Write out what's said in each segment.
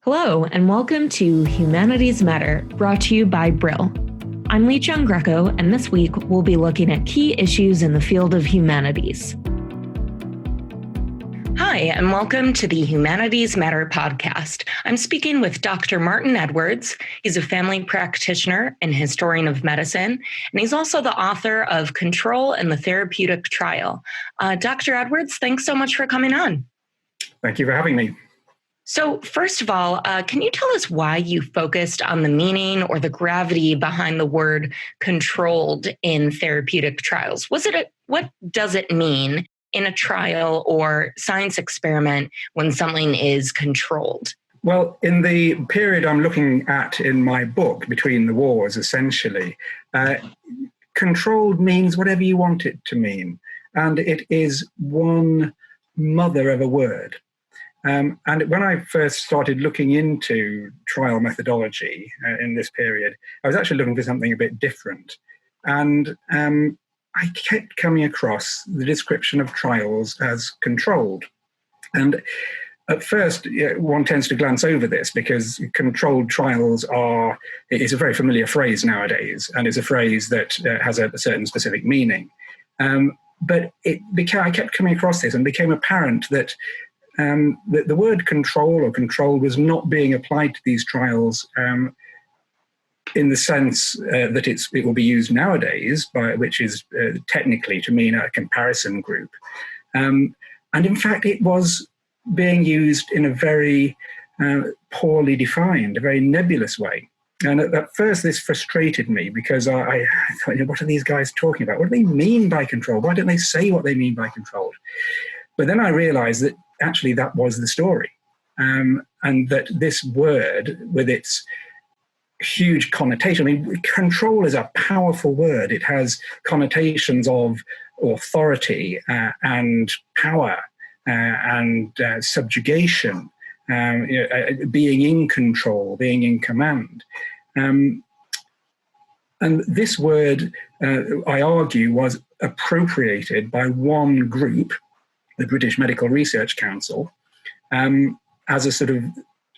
Hello, and welcome to Humanities Matter, brought to you by Brill. I'm Lee Chung Greco, and this week we'll be looking at key issues in the field of humanities. Hi, and welcome to the Humanities Matter podcast. I'm speaking with Dr. Martin Edwards. He's a family practitioner and historian of medicine, and he's also the author of Control and the Therapeutic Trial. Dr. Edwards, thanks so much for coming on. Thank you for having me. So first of all, can you tell us why you focused on the meaning or the gravity behind the word controlled in therapeutic trials? What does it mean in a trial or science experiment when something is controlled? Well, in the period I'm looking at in my book, Between the Wars, essentially, controlled means whatever you want it to mean. And it is one mother of a word. And when I first started looking into trial methodology in this period, I was actually looking for something a bit different. And I kept coming across the description of trials as controlled. And at first, one tends to glance over this because controlled trials is a very familiar phrase nowadays, and it's a phrase that has a certain specific meaning. But I kept coming across this and became apparent that the word control or control was not being applied to these trials in the sense that it will be used nowadays, which is technically to mean a comparison group. And in fact, it was being used in a very poorly defined, a very nebulous way. And at first, this frustrated me because I thought, what are these guys talking about? What do they mean by control? Why don't they say what they mean by controlled? But then I realized that actually that was the story. And that this word, with its huge connotation, I mean, control is a powerful word. It has connotations of authority and power and subjugation, being in control, being in command. And this word, I argue, was appropriated by one group, the British Medical Research Council, as a sort of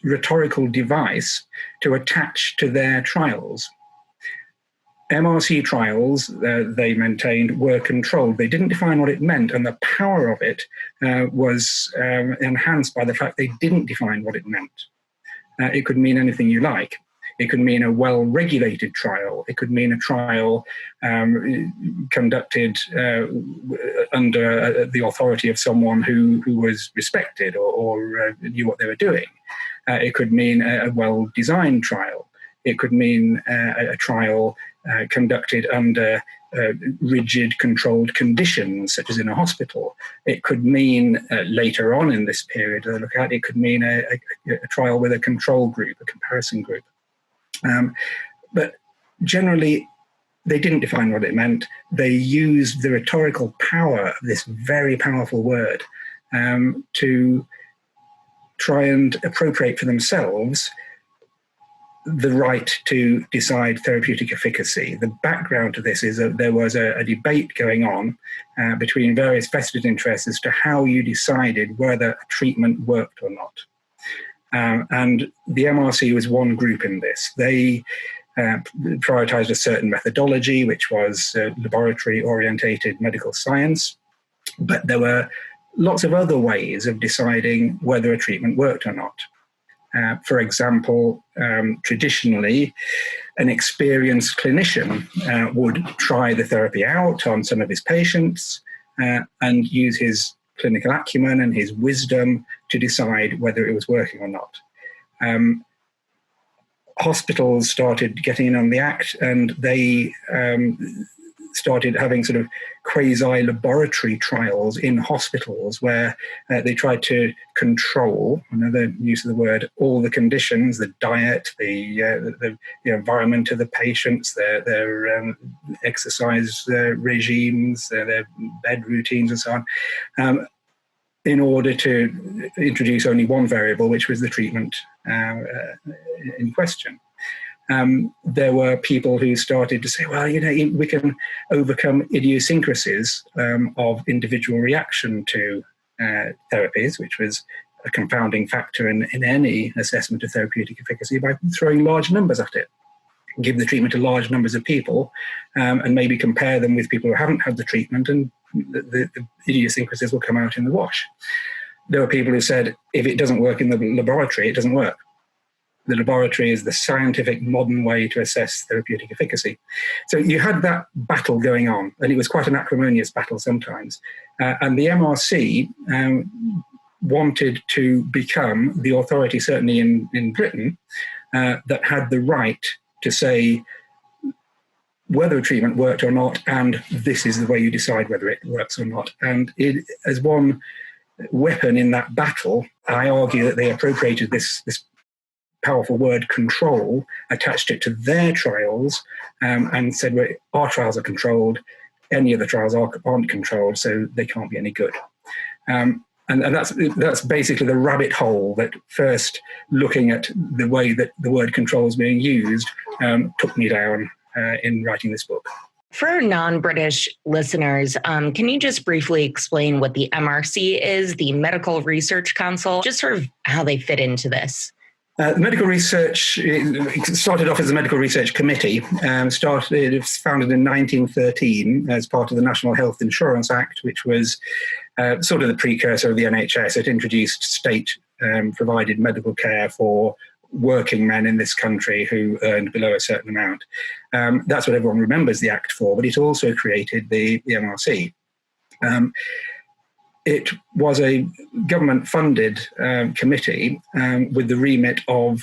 rhetorical device to attach to their trials. MRC trials, they maintained, were controlled. They didn't define what it meant, and the power of it was enhanced by the fact they didn't define what it meant. It could mean anything you like. It could mean a well-regulated trial. It could mean a trial conducted under the authority of someone who was respected or knew what they were doing. It could mean a well-designed trial. It could mean a trial conducted under rigid, controlled conditions, such as in a hospital. It could mean later on in this period, it could mean a trial with a control group, a comparison group. But generally, they didn't define what it meant. They used the rhetorical power of this very powerful word to try and appropriate for themselves the right to decide therapeutic efficacy. The background to this is that there was a debate going on between various vested interests as to how you decided whether a treatment worked or not. And the MRC was one group in this. They prioritized a certain methodology, which was laboratory-orientated medical science, but there were lots of other ways of deciding whether a treatment worked or not. For example, traditionally, an experienced clinician would try the therapy out on some of his patients and use his clinical acumen and his wisdom to decide whether it was working or not. Hospitals started getting in on the act, and they started having sort of quasi-laboratory trials in hospitals where they tried to control, another use of the word, all the conditions, the diet, the environment of the patients, their exercise regimes, their bed routines and so on, in order to introduce only one variable, which was the treatment in question. There were people who started to say, well, we can overcome idiosyncrasies of individual reaction to therapies, which was a confounding factor in any assessment of therapeutic efficacy by throwing large numbers at it. Give the treatment to large numbers of people, and maybe compare them with people who haven't had the treatment, and the idiosyncrasies will come out in the wash. There were people who said, if it doesn't work in the laboratory, it doesn't work. The laboratory is the scientific modern way to assess therapeutic efficacy. So you had that battle going on, and it was quite an acrimonious battle sometimes. And the MRC wanted to become the authority, certainly in Britain, that had the right to say whether a treatment worked or not, and this is the way you decide whether it works or not. And it, as one weapon in that battle, I argue that they appropriated this powerful word control, attached it to their trials, and said, well, our trials are controlled, any of the trials aren't controlled, so they can't be any good. And that's basically the rabbit hole that first, looking at the way that the word control is being used, took me down in writing this book. For our non-British listeners, can you just briefly explain what the MRC is, the Medical Research Council, just sort of how they fit into this? Medical research, it started off as a medical research committee, it was founded in 1913 as part of the National Health Insurance Act, which was sort of the precursor of the NHS. It introduced state provided medical care for working men in this country who earned below a certain amount. That's what everyone remembers the Act for, but it also created the MRC. It was a government-funded committee with the remit of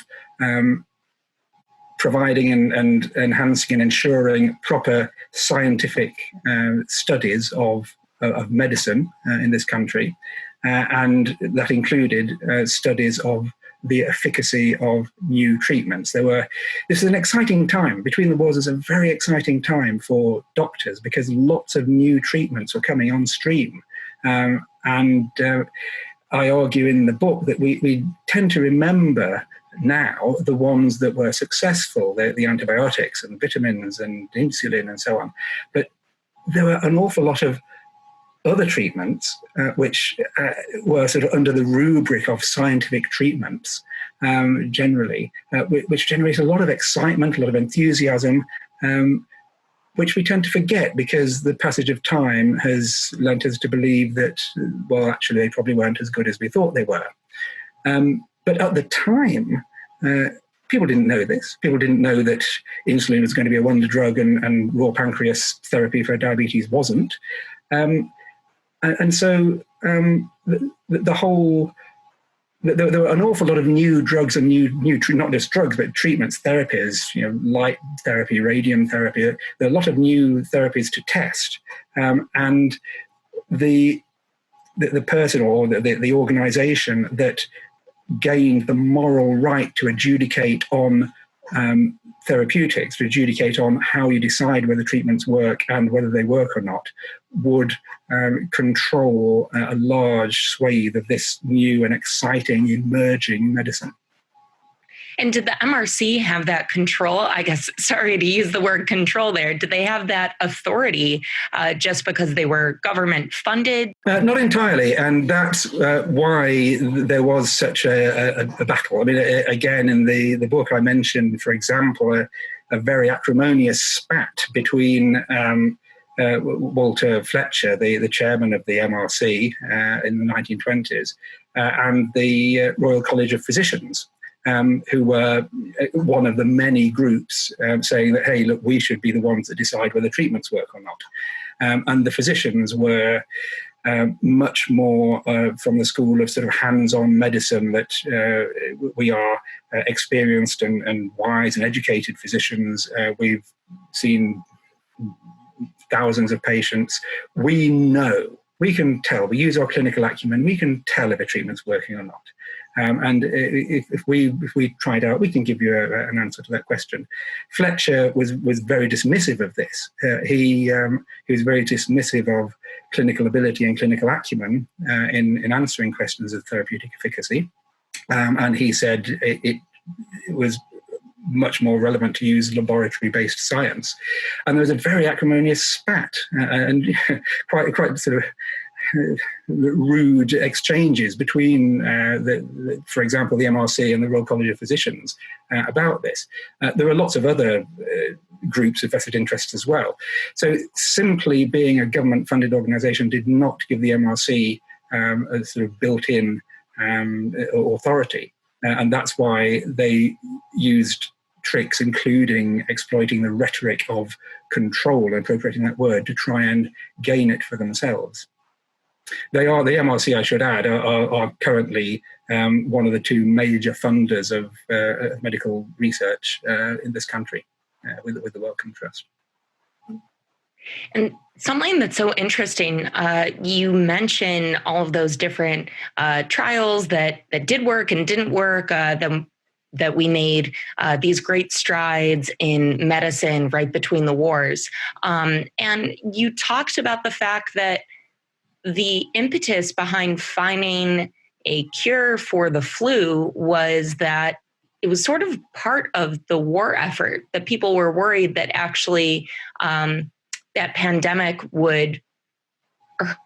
providing and enhancing and ensuring proper scientific studies of medicine in this country, and that included studies of the efficacy of new treatments. This is an exciting time. Between the wars is a very exciting time for doctors because lots of new treatments were coming on stream. And I argue in the book that we tend to remember now the ones that were successful, the antibiotics and vitamins and insulin and so on. But there were an awful lot of other treatments which were sort of under the rubric of scientific treatments generally, which generate a lot of excitement, a lot of enthusiasm, which we tend to forget because the passage of time has lent us to believe that, well, actually, they probably weren't as good as we thought they were. But at the time, people didn't know this. People didn't know that insulin was going to be a wonder drug and raw pancreas therapy for diabetes wasn't. And so the whole... There were an awful lot of new drugs and new not just drugs, but treatments, therapies, light therapy, radium therapy. There are a lot of new therapies to test. And the person or the organization that gained the moral right to adjudicate on therapeutics, to adjudicate on how you decide whether treatments work and whether they work or not, would control a large swathe of this new and exciting emerging medicine. And did the MRC have that control? I guess, sorry to use the word control there. Did they have that authority just because they were government funded? Not entirely. And that's why there was such a battle. I mean, again, in the book I mentioned, for example, a very acrimonious spat between Walter Fletcher, the chairman of the MRC in the 1920s, and the Royal College of Physicians. Who were one of the many groups saying that, hey, look, we should be the ones that decide whether treatments work or not. And the physicians were much more from the school of sort of hands-on medicine, that we are experienced and wise and educated physicians. We've seen thousands of patients. We know, we can tell, we use our clinical acumen, we can tell if a treatment's working or not. And if we tried out, we can give you an answer to that question. Fletcher was very dismissive of this. He was very dismissive of clinical ability and clinical acumen in answering questions of therapeutic efficacy. And he said it was much more relevant to use laboratory-based science. And there was a very acrimonious spat and quite sort of rude exchanges between, for example, the MRC and the Royal College of Physicians about this. There are lots of other groups of vested interests as well. So simply being a government-funded organisation did not give the MRC a sort of built-in authority. And that's why they used tricks, including exploiting the rhetoric of control, appropriating that word, to try and gain it for themselves. The MRC, I should add, are currently one of the two major funders of medical research in this country, with the Wellcome Trust. And something that's so interesting, you mention all of those different trials that did work and didn't work, that we made these great strides in medicine right between the wars. And you talked about the fact that the impetus behind finding a cure for the flu was that it was sort of part of the war effort, that people were worried that actually that pandemic would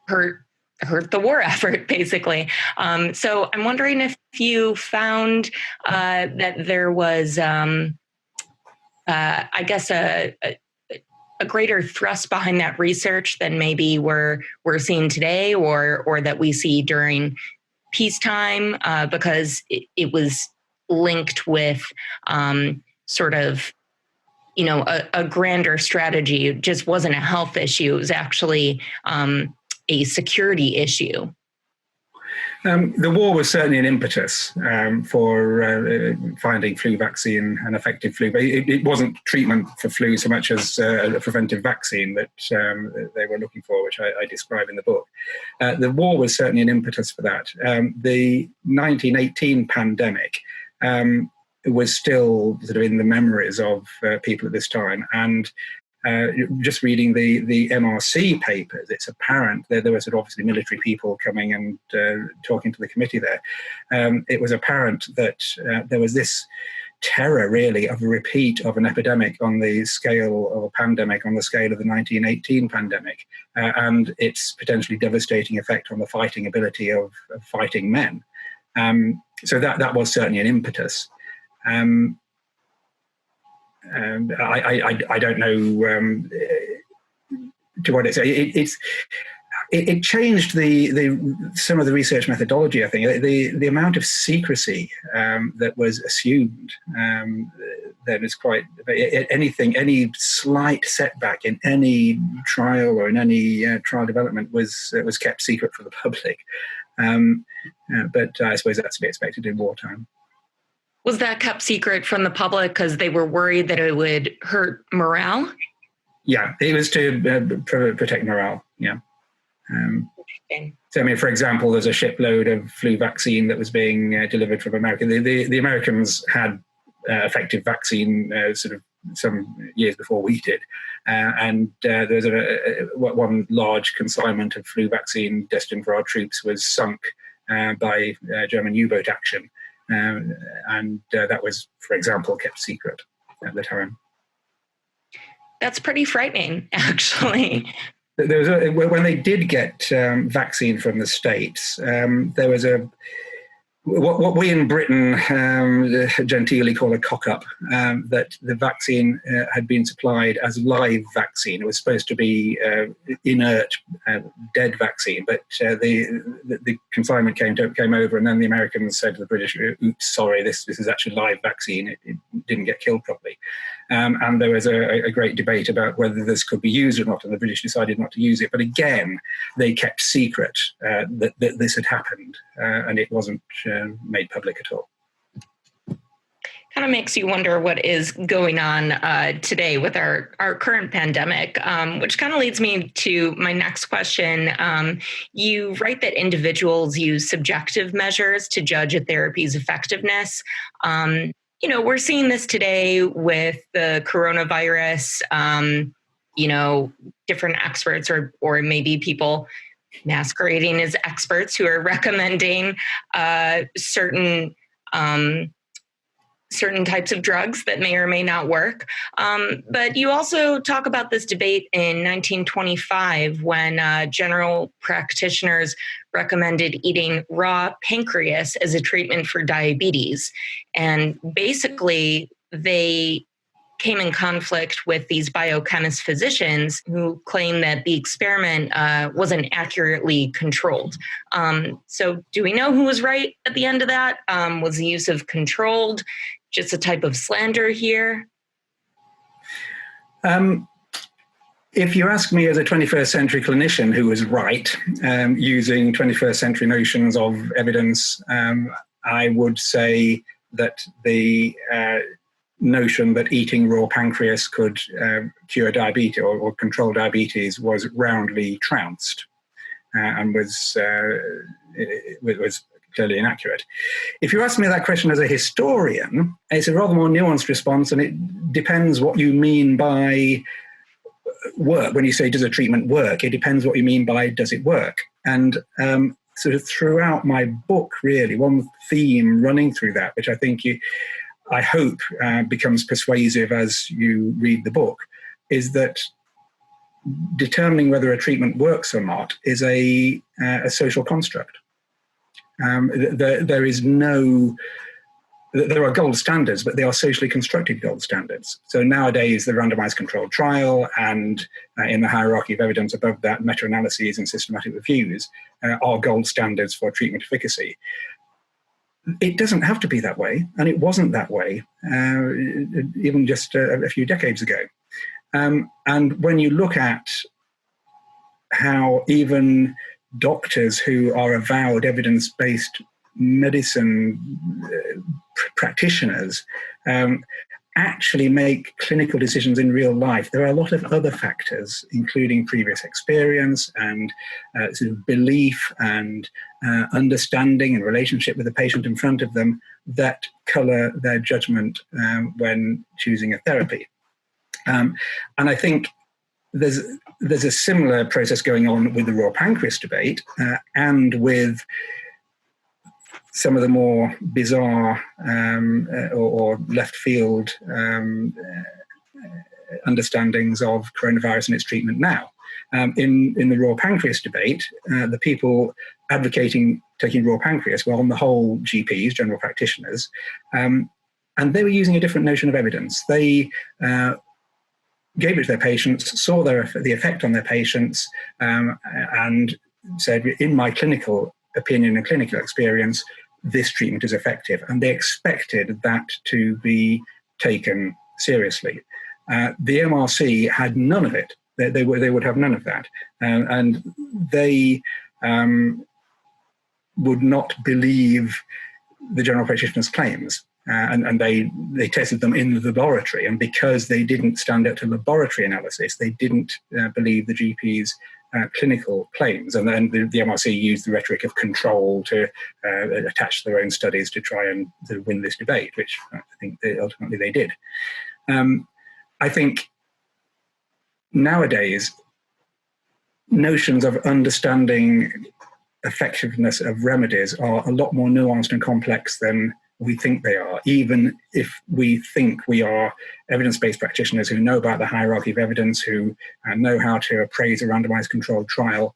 hurt the war effort, basically. So I'm wondering if you found that there was, I guess, a greater thrust behind that research than maybe we're seeing today, or that we see during peacetime, because it was linked with sort of, a grander strategy. It just wasn't a health issue. It was actually a security issue. The war was certainly an impetus for finding flu vaccine and effective flu. But it wasn't treatment for flu so much as a preventive vaccine that they were looking for, which I describe in the book. The war was certainly an impetus for that. The 1918 pandemic was still sort of in the memories of people at this time. And just reading the MRC papers, it's apparent that there were sort of obviously military people coming and talking to the committee there. It was apparent that there was this terror, really, of a repeat of an epidemic on the scale of a pandemic on the scale of the 1918 pandemic, and its potentially devastating effect on the fighting ability of fighting men. So that was certainly an impetus. And I don't know to what it's it changed some of the research methodology. I think the amount of secrecy that was assumed then is quite any slight setback in any trial or in any trial development was kept secret from the public. But I suppose that's to be expected in wartime. Was that kept secret from the public because they were worried that it would hurt morale? Yeah, it was to protect morale, yeah. So, I mean, for example, there's a shipload of flu vaccine that was being delivered from America. The Americans had effective vaccine sort of some years before we did. And there was one large consignment of flu vaccine destined for our troops was sunk by German U-boat action. And that was, for example, kept secret at the time. That's pretty frightening, actually. There was when they did get vaccine from the States, there was what we in Britain genteelly call a cock-up, that the vaccine had been supplied as live vaccine. It was supposed to be inert, dead vaccine, but the consignment came over, and then the Americans said to the British, "Oops, sorry, this is actually live vaccine. It didn't get killed properly." And there was a great debate about whether this could be used or not, and the British decided not to use it. But again, they kept secret that this had happened, and it wasn't made public at all. Kind of makes you wonder what is going on today with our current pandemic, which kind of leads me to my next question. You write that individuals use subjective measures to judge a therapy's effectiveness. We're seeing this today with the coronavirus, different experts or maybe people masquerading as experts who are recommending certain certain types of drugs that may or may not work. But you also talk about this debate in 1925 when general practitioners recommended eating raw pancreas as a treatment for diabetes. And basically, they came in conflict with these biochemist physicians who claimed that the experiment wasn't accurately controlled. So do we know who was right at the end of that? Was the use of controlled just a type of slander here? If you ask me as a 21st century clinician who was right, using 21st century notions of evidence, I would say that the notion that eating raw pancreas could cure diabetes or control diabetes was roundly trounced and was clearly inaccurate. If you ask me that question as a historian, it's a rather more nuanced response, and it depends what you mean by work. When you say, does a treatment work? It depends what you mean by, does it work? And sort of throughout my book, really, one theme running through that, which I hope becomes persuasive as you read the book, is that determining whether a treatment works or not is a social construct. There are gold standards, but they are socially constructed gold standards. So nowadays, the randomized controlled trial and in the hierarchy of evidence above that, meta-analyses and systematic reviews are gold standards for treatment efficacy. It doesn't have to be that way, and it wasn't that way even just a few decades ago. And when you look at how even doctors who are avowed evidence-based medicine practitioners actually make clinical decisions in real life, there are a lot of other factors, including previous experience and sort of belief and understanding and relationship with the patient in front of them, that colour their judgment when choosing a therapy. And I think there's a similar process going on with the raw pancreas debate and with some of the more bizarre or left field understandings of coronavirus and its treatment now. In the raw pancreas debate, the people advocating taking raw pancreas were on the whole GPs, general practitioners, and they were using a different notion of evidence. They gave it to their patients, saw the effect on their patients, and said, in my clinical opinion and clinical experience, this treatment is effective. And they expected that to be taken seriously. The MRC had none of it. They would have none of that. And they would not believe the general practitioner's claims. And they tested them in the laboratory. And because they didn't stand up to laboratory analysis, they didn't believe the GP's clinical claims. And then the MRC used the rhetoric of control to attach their own studies to try and to win this debate, which I think ultimately they did. I think nowadays, notions of understanding effectiveness of remedies are a lot more nuanced and complex than we think they are, even if we think we are evidence-based practitioners who know about the hierarchy of evidence, who know how to appraise a randomized controlled trial.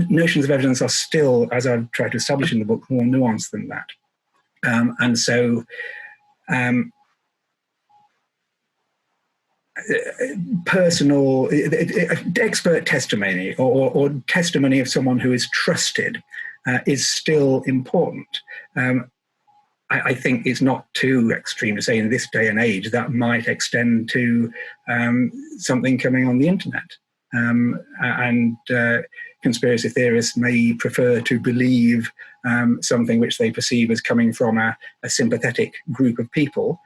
Notions of evidence are still, as I've tried to establish in the book, more nuanced than that. And so personal, expert testimony or testimony of someone who is trusted is still important. I think it's not too extreme to say in this day and age that might extend to something coming on the internet. And conspiracy theorists may prefer to believe something which they perceive as coming from a sympathetic group of people,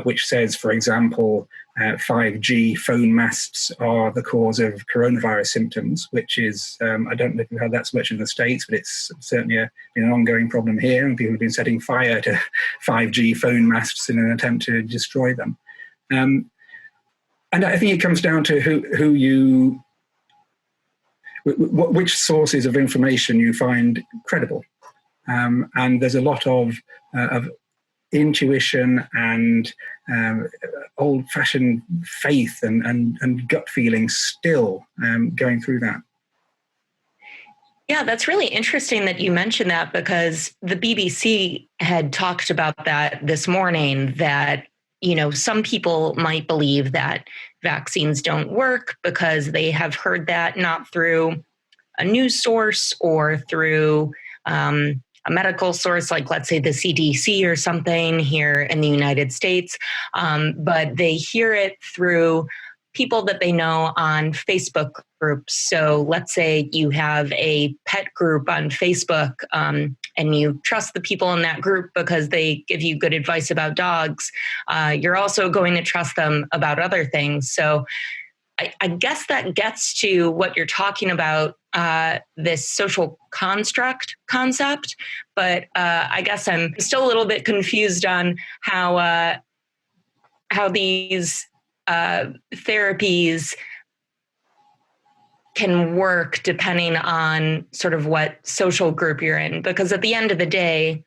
which says, for example, 5G phone masts are the cause of coronavirus symptoms, which is, I don't know if we've had that so much in the States, but it's certainly been an ongoing problem here, and people have been setting fire to 5G phone masts in an attempt to destroy them. And I think it comes down to which sources of information you find credible. And there's a lot of intuition and old-fashioned faith and gut feeling still going through that. Yeah, that's really interesting that you mentioned that, because the BBC had talked about that this morning, that, you know, some people might believe that vaccines don't work because they have heard that not through a news source or through a medical source, like let's say the CDC or something here in the United States, but they hear it through people that they know on Facebook groups. So let's say you have a pet group on Facebook, and you trust the people in that group because they give you good advice about dogs. You're also going to trust them about other things. So I guess that gets to what you're talking about, this social construct concept. But I guess I'm still a little bit confused on how these therapies can work depending on sort of what social group you're in. Because at the end of the day,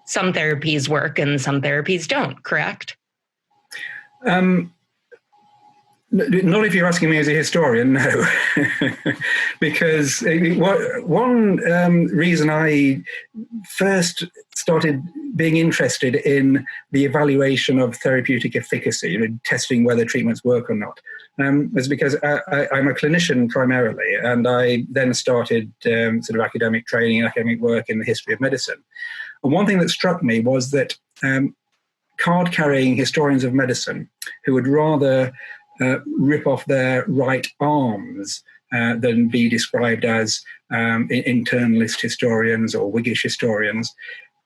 some therapies work and some therapies don't, correct? Not if you're asking me as a historian, no. Because one reason I first started being interested in the evaluation of therapeutic efficacy, you know, testing whether treatments work or not, was because I'm a clinician primarily, and I then started sort of academic training and academic work in the history of medicine. And one thing that struck me was that card-carrying historians of medicine who would rather rip off their right arms than be described as internalist historians or Whiggish historians,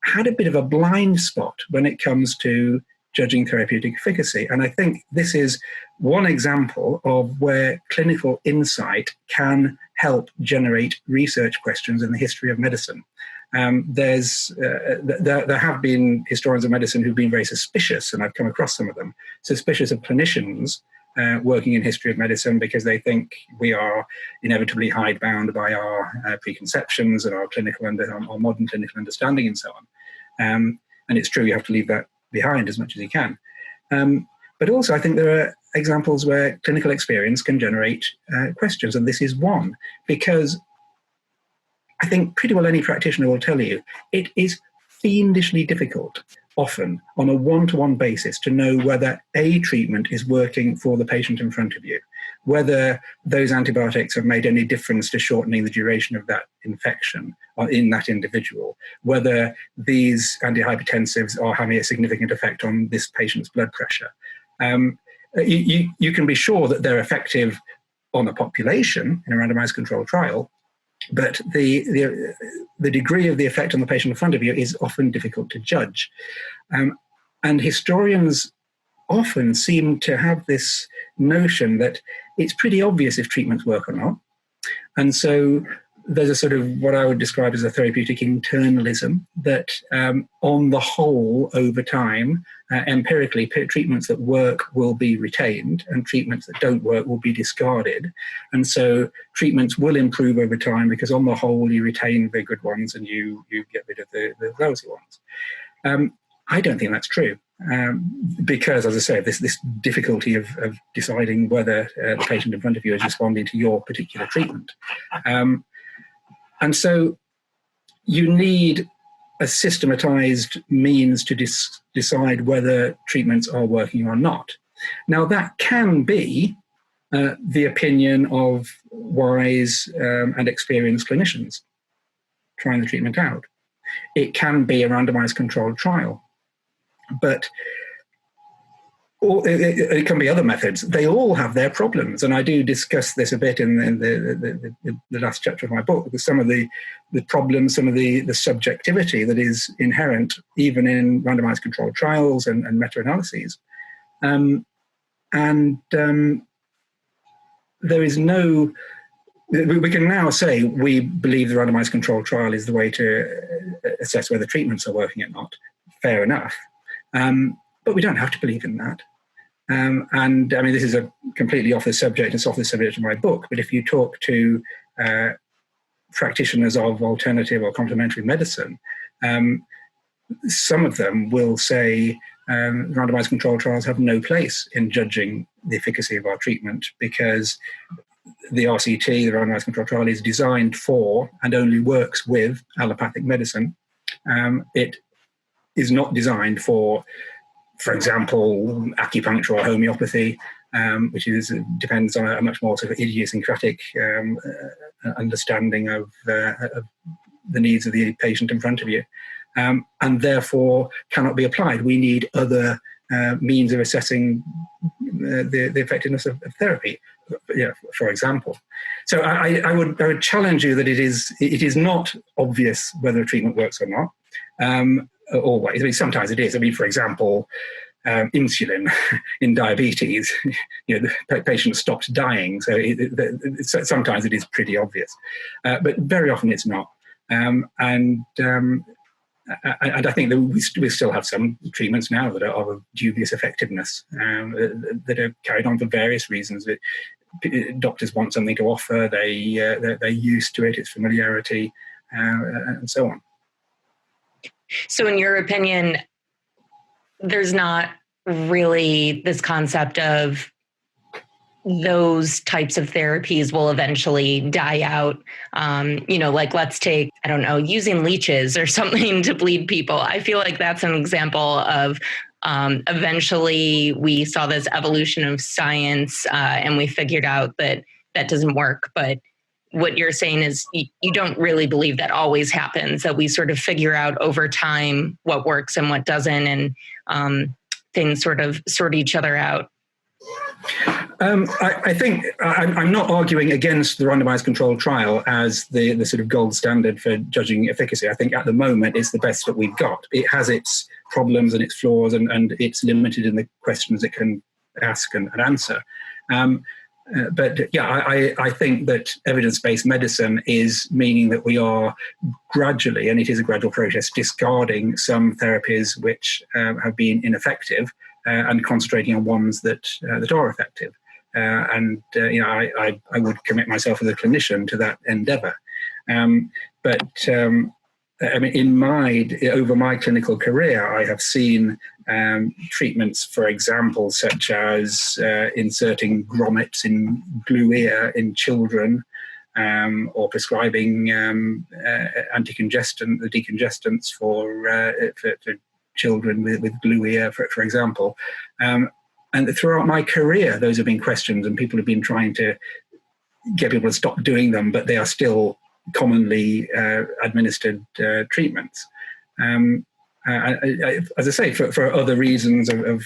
had a bit of a blind spot when it comes to judging therapeutic efficacy. And I think this is one example of where clinical insight can help generate research questions in the history of medicine. There have been historians of medicine who've been very suspicious, and I've come across some of them, suspicious of clinicians working in history of medicine because they think we are inevitably hidebound by our preconceptions and our our modern clinical understanding and so on. And it's true, you have to leave that behind as much as you can. But also, I think there are examples where clinical experience can generate questions, and this is one, because I think pretty well any practitioner will tell you it is fiendishly difficult often on a one-to-one basis to know whether a treatment is working for the patient in front of you, whether those antibiotics have made any difference to shortening the duration of that infection in that individual, whether these antihypertensives are having a significant effect on this patient's blood pressure. You can be sure that they're effective on a population in a randomized controlled trial, but the degree of the effect on the patient in front of you is often difficult to judge. And historians often seem to have this notion that it's pretty obvious if treatments work or not. And so there's a sort of what I would describe as a therapeutic internalism that on the whole, over time, empirically, treatments that work will be retained and treatments that don't work will be discarded. And so treatments will improve over time because on the whole, you retain the good ones and you get rid of the lousy ones. I don't think that's true. Because, as I say, this difficulty of deciding whether the patient in front of you is responding to your particular treatment. And so you need a systematized means to decide whether treatments are working or not. Now, that can be the opinion of wise and experienced clinicians trying the treatment out. It can be a randomized controlled trial. But it can be other methods. They all have their problems, and I do discuss this a bit in the last chapter of my book, with some of the problems, some of the subjectivity that is inherent even in randomized controlled trials and meta-analyses. There is no... We can now say we believe the randomized controlled trial is the way to assess whether treatments are working or not. Fair enough. But we don't have to believe in that. And I mean, this is a completely off the subject, it's off the subject of my book, but if you talk to practitioners of alternative or complementary medicine, some of them will say randomized controlled trials have no place in judging the efficacy of our treatment because the RCT, the randomized controlled trial, is designed for and only works with allopathic medicine. It is not designed for example, acupuncture or homeopathy, which depends on a much more sort of idiosyncratic understanding of the needs of the patient in front of you, and therefore cannot be applied. We need other means of assessing the effectiveness of therapy, for example. So I would challenge you that it is not obvious whether a treatment works or not. Always. I mean, sometimes it is. I mean, for example, insulin in diabetes, the patient stops dying. So sometimes it is pretty obvious, but very often it's not. And I think that we still have some treatments now that are of dubious effectiveness, that are carried on for various reasons. Doctors want something to offer. They're used to it. It's familiarity, and so on. So in your opinion, there's not really this concept of those types of therapies will eventually die out. Like let's take, I don't know, using leeches or something to bleed people. I feel like that's an example of eventually we saw this evolution of science and we figured out that doesn't work. But what you're saying is you don't really believe that always happens, that we sort of figure out over time what works and what doesn't, and things sort of sort each other out. I think I'm not arguing against the randomized controlled trial as the sort of gold standard for judging efficacy. I think at the moment it's the best that we've got. It has its problems and its flaws, and it's limited in the questions it can ask and answer. But I think that evidence-based medicine is meaning that we are gradually, and it is a gradual process, discarding some therapies which have been ineffective and concentrating on ones that are effective. I would commit myself as a clinician to that endeavour. Over my clinical career, I have seen treatments, for example, such as inserting grommets in glue ear in children, or prescribing decongestants for children with glue ear, for example. And throughout my career, those have been questions, and people have been trying to get people to stop doing them, but they are still commonly administered treatments. As I say, for other reasons of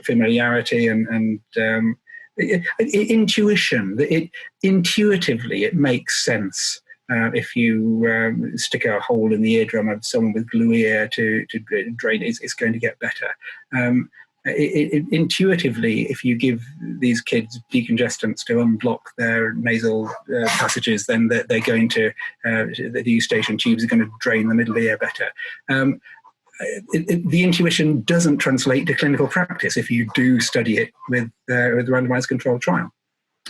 familiarity and intuition. Intuitively, it makes sense. If you stick a hole in the eardrum of someone with glue ear to drain, it's going to get better. Intuitively, if you give these kids decongestants to unblock their nasal passages, then they're going to, the eustachian tubes are going to drain the middle ear better. The intuition doesn't translate to clinical practice if you do study it with the randomized controlled trial.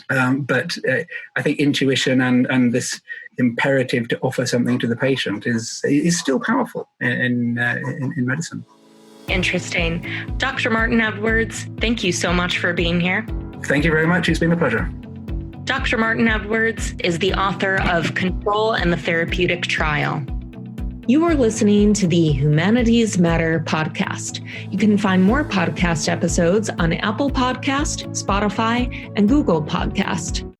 But I think intuition and this imperative to offer something to the patient is still powerful in medicine. Interesting. Dr. Martin Edwards, thank you so much for being here. Thank you very much. It's been a pleasure. Dr. Martin Edwards is the author of Control and the Therapeutic Trial. You are listening to the Humanities Matter podcast. You can find more podcast episodes on Apple Podcast, Spotify, and Google Podcast.